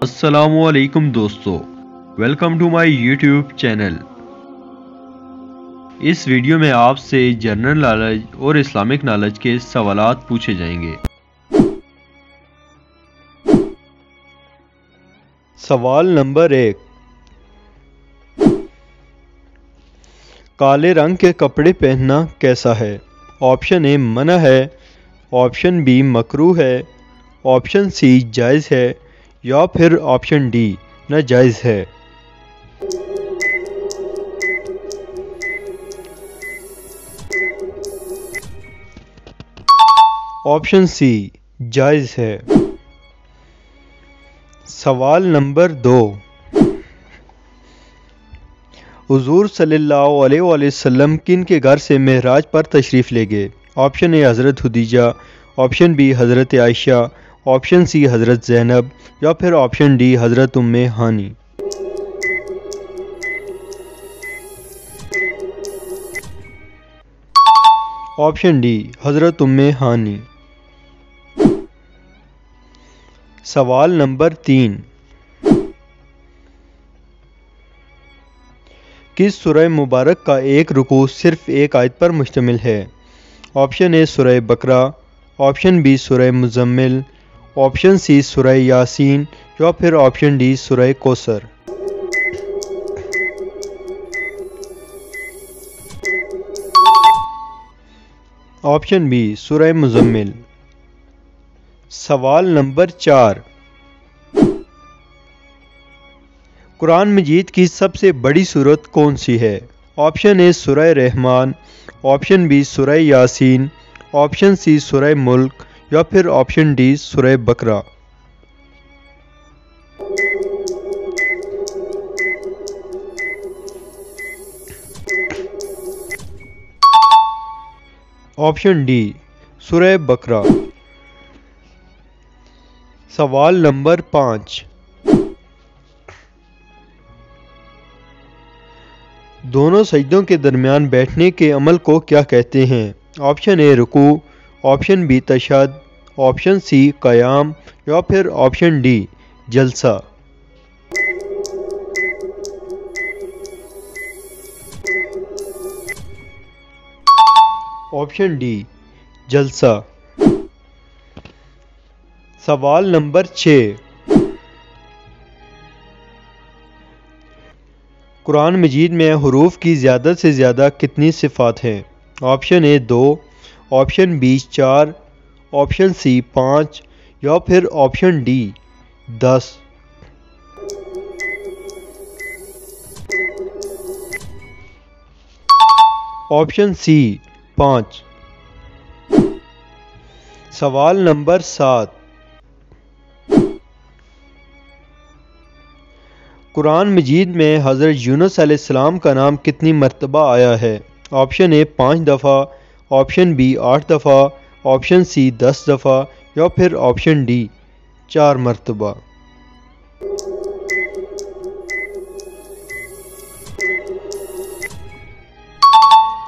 अस्सलामुअलैकुम दोस्तों, welcome to my YouTube channel. इस वीडियो में आपसे जनरल नॉलेज और इस्लामिक नॉलेज के सवालात पूछे जाएंगे। सवाल नंबर 1, काले रंग के कपड़े पहनना कैसा है? ऑप्शन ए मना है, ऑप्शन बी मकरूह है, ऑप्शन सी जायज़ है या फिर ऑप्शन डी नाजायज़ है। ऑप्शन सी जायज़ है। सवाल नंबर 2, हुज़ूर सल्लल्लाहु अलैहि वसल्लम किन के घर से मेराज पर तशरीफ़ ले गए? ऑप्शन ए हज़रत खुदीजा, ऑप्शन बी हज़रत आयशा, ऑप्शन सी हज़रत ज़ैनब या फिर ऑप्शन डी हज़रत उम्मे हानी। ऑप्शन डी हज़रत उम्मे हानी। सवाल नंबर 3, किस सूरह मुबारक का एक रुकू सिर्फ एक आयत पर मुश्तमिल है? ऑप्शन ए सूरह बकरा, ऑप्शन बी सूरह मुज़म्मिल, ऑप्शन सी सूरह यासीन या फिर ऑप्शन डी सूरह कौसर। ऑप्शन बी सूरह मुज़म्मिल। सवाल नंबर 4, कुरान मजीद की सबसे बड़ी सूरत कौन सी है? ऑप्शन ए सूरह रहमान, ऑप्शन बी सूरह यासीन, ऑप्शन सी सूरह मुल्क या फिर ऑप्शन डी सूरह बकरा। ऑप्शन डी सूरह बकरा। सवाल नंबर 5, दोनों सजदों के दरमियान बैठने के अमल को क्या कहते हैं? ऑप्शन ए रुकू, ऑप्शन बी तशहद, ऑप्शन सी क़याम या फिर ऑप्शन डी जलसा। ऑप्शन डी जलसा। सवाल नंबर 6, कुरान मजीद में हुरूफ की ज़्यादा से ज़्यादा कितनी सिफ़ात हैं? Option A 2, option B 4, option C 5 या फिर ऑप्शन डी 10। Option C 5। सवाल नंबर 7, कुरान मजीद में हज़रत यूनुस अलैहिस्सलाम का नाम कितनी मरतबा आया है? ऑप्शन ए 5 दफ़ा, ऑप्शन बी 8 दफ़ा, ऑप्शन सी 10 दफ़ा या फिर ऑप्शन डी 4 मरतबा।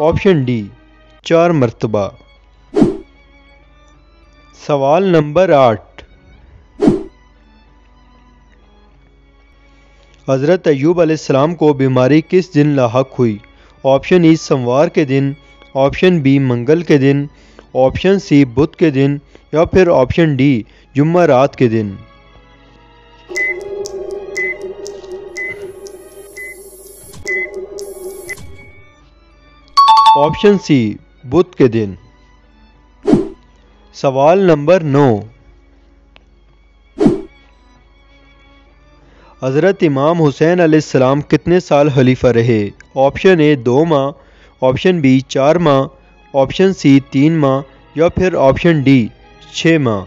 ऑप्शन डी 4 मरतबा। सवाल नंबर 8, हज़रत अय्यूब अलैहिस्सलाम को बीमारी किस दिन लाहक हुई? ऑप्शन ई सोमवार के दिन, ऑप्शन बी मंगल के दिन, ऑप्शन सी बुध के दिन या फिर ऑप्शन डी जुम्मा रात के दिन। ऑप्शन सी बुध के दिन। सवाल नंबर 9, हज़रत इमाम हुसैन अलैहिस्सलाम कितने साल खलीफा रहे? ऑप्शन ए 2 माह, ऑप्शन बी 4 माह, ऑप्शन सी 3 माह या फिर ऑप्शन डी 6 माह।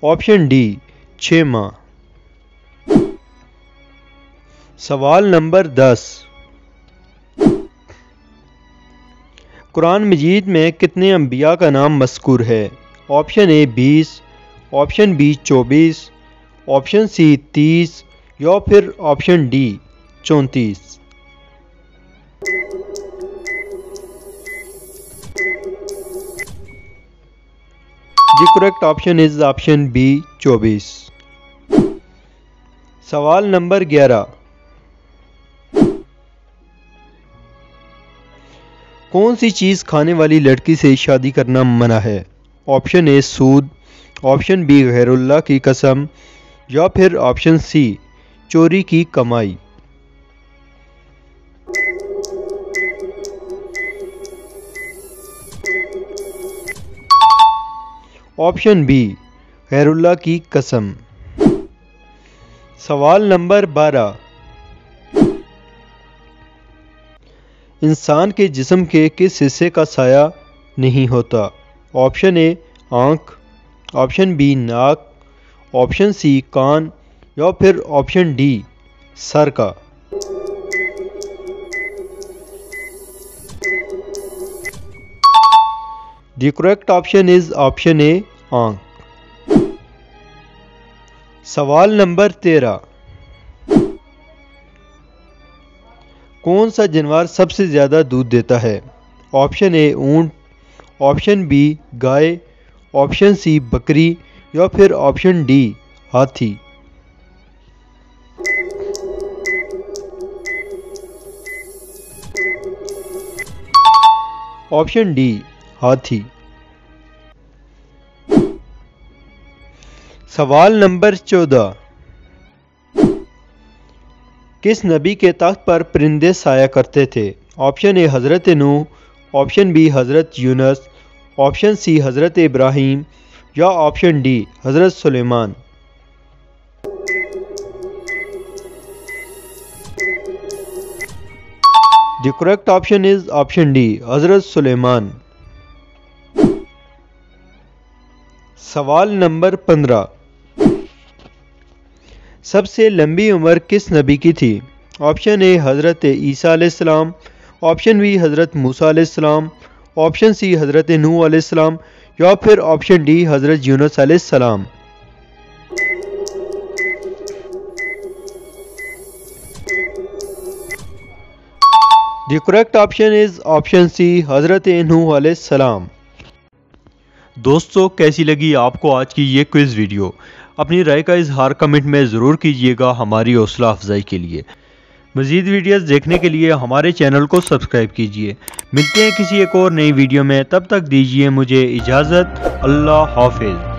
ऑप्शन डी 6 माह। सवाल नंबर 10, कुरान मजीद में कितने अंबिया का नाम मज़कूर है? Option A 20, option B 24, option C 30 या फिर option D 34। The correct option is option B 24। सवाल नंबर 11। कौन सी चीज़ खाने वाली लड़की से शादी करना मना है? ऑप्शन ए सूद, ऑप्शन बी गैरुल्लाह की कसम, या फिर ऑप्शन सी चोरी की कमाई। ऑप्शन बी गैरुल्लाह की कसम। सवाल नंबर 12। इंसान के जिस्म के किस हिस्से का साया नहीं होता? ऑप्शन ए आँख, ऑप्शन बी नाक, ऑप्शन सी कान, या फिर ऑप्शन डी सर का। The correct option is option A आँख। सवाल नंबर 13। कौन सा जानवर सबसे ज़्यादा दूध देता है? ऑप्शन ए ऊंट, ऑप्शन बी गाय, ऑप्शन सी बकरी, या फिर ऑप्शन डी हाथी। ऑप्शन डी हाथी। सवाल नंबर 14। किस नबी के तख्त पर परिंदे साया करते थे? ऑप्शन ए हज़रत नूह, ऑप्शन बी हज़रत यूनुस, ऑप्शन सी हज़रत इब्राहीम, या option D Hazrat Sulaiman. The correct option is option D Hazrat Sulaiman. सवाल नंबर 15। सबसे लंबी उम्र किस नबी की थी? ऑप्शन ए हज़रत ईसा अलैहिस्सलाम, ऑप्शन बी हज़रत मूसा अलैहिस्सलाम, ऑप्शन सी हज़रत नूह अलैहिस्सलाम, या फिर ऑप्शन डी हज़रत यूनुस अलैहिस्सलाम। The correct option is option C Hazrat Nuh अलैहिस्सलाम। दोस्तों, कैसी लगी आपको आज की ये क्विज़ वीडियो? अपनी राय का इजहार कमेंट में ज़रूर कीजिएगा हमारी हौसला अफजाई के लिए। मज़ीद वीडियोस देखने के लिए हमारे चैनल को सब्सक्राइब कीजिए। मिलते हैं किसी एक और नई वीडियो में, तब तक दीजिए मुझे इजाज़त। अल्लाह हाफिज़।